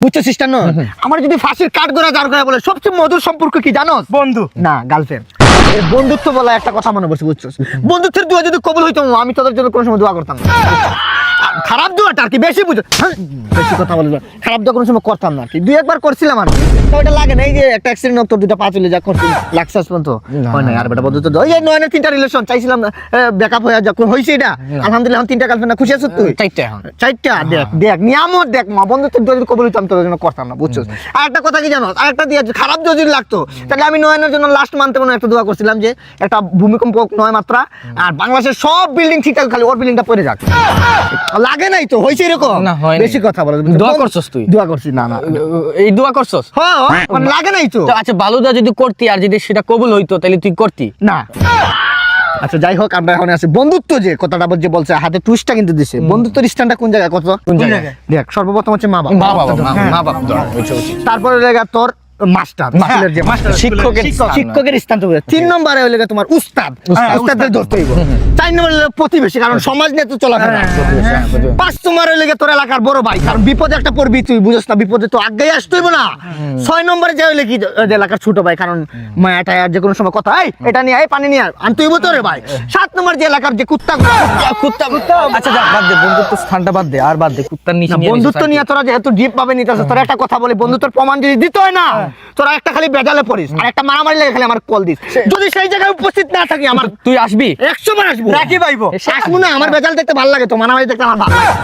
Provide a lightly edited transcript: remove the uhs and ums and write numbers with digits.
বুঝছো সিস্টার না? আমার যদি ফাঁসির কাঠ গড়া দাঁড় করে বলে সবচেয়ে মধুর সম্পর্ক কি জানো? বন্ধু না, গার্লফ্রেন্ড। বন্ধুত্ব বলা একটা কথা মনে পড়ছে, বুঝছো? বন্ধুত্বের দোয়া যদি কবুল হইতো আমি তোদের জন্য কোনো সময় দোয়া করতাম না। খারাপ দোয়াটা আর কি বেশি বুঝো, বেশি কথা বলে খারাপ দোয়া কোনো সময় করতাম না, দুই একবার করছিলাম আর তো ওটা লাগে না। এই যে একটা অ্যাক্সিডেন্ট তোর দুটো পা চলে যা করছি লাক্সাস পর্যন্ত হয় না আর বেটা বন্ধুত্ব ওই যে নয়নের 3টা রিলেশন চাইছিলাম ব্যাকআপ হয়ে যা হইছে এটা আলহামদুলিল্লাহ 3টা গার্লফ্রেন্ড খুশি আছো তুই? 4টা এখন 4টা দেখ দেখ নিয়ামত দেখ মা বন্ধুত্বের দোয়া যদি কবুল হইতো আমি তোদের জন্য করতাম না, বুঝছো? আর একটা কথা কি জানো, আর একটা দিয়ে খারাপ যদি লাগতো তাহলে আমি নয়নের জন্য লাস্ট মান্থে মনে একটা দোয়া করছিলাম যে একটা ভূমিকম্প 9 মাত্রা আর বাংলাদেশের সব বিল্ডিং ঠিক থাকে খালি ওর বিল্ডিংটা পড়ে যাক। লাগে নাই তো হইছে এরকম না, হয় বেশি কথা বলে দোয়া করছস তুই? দোয়া করছি না না এই দোয়া করছস? হ্যাঁ মানে লাগে নাই তো। তো আচ্ছা ভালো দোয়া যদি করতি আর যদি সেটা কবুল হইতো তাহলে তুই করতি না আচ্ছা যাই হোক আমরা এখন আছি বন্ধুত্ব যে কথাটা যে বলছে হাতে টুইস্টটা কিন্তু দিছে বন্ধুত্বের স্থানটা কোন জায়গায় কত কোন জায়গায়? দেখ সর্বপ্রথম হচ্ছে মা বাবা মা বাবা তারপরে লেগা তোর মাস্টার স্কুলের যে মাস্টার শিক্ষকের স্থান তো 3 নম্বরে হইলে তোমার উস্তাদ উস্তাদের ধরতে হইব 4 নম্বরে হইলে প্রতিবেশী কারণ সমাজ নিয়ে তো চলাফেরা 5 নম্বরে হইলে তোর এলাকার বড় ভাই কারণ বিপদে একটা পড়বি তুই বুঝছ না বিপদে তো আগেই আসতে হইব না 6 নম্বরে যে হইলে কি এলাকার ছোট ভাই কারণ মায়াটা আর যে কোনো সময় কথা এই এটা নিয়ে এই পানি নিয়ে আনতে হইব তোরে ভাই 7 নম্বর যে এলাকার যে কুত্তা আচ্ছা যা বাদ দে বন্ধুত্ব স্থানটা বাদ দে আর বাদ দে কুত্তার নিচে নিয়ে বন্ধুত্ব নিয়ে তোরা যেহেতু ডিপ ভাবে নিতেছ তোরা একটা কথা বলি বন্ধুত্বের প্রমাণ যদি দিতে হয় না তোরা একটা খালি বেজালে পড়িস আর একটা মারামারি লাগে খালি আমার কল দিস যদি সেই জায়গায় উপস্থিত না থাকি আমার তুই আসবি 100 বার আসবো রাখি পাইবো আসবো না আমার বেজাল দেখতে ভালো লাগে তো মারামারি দেখতে আমার ভালো লাগে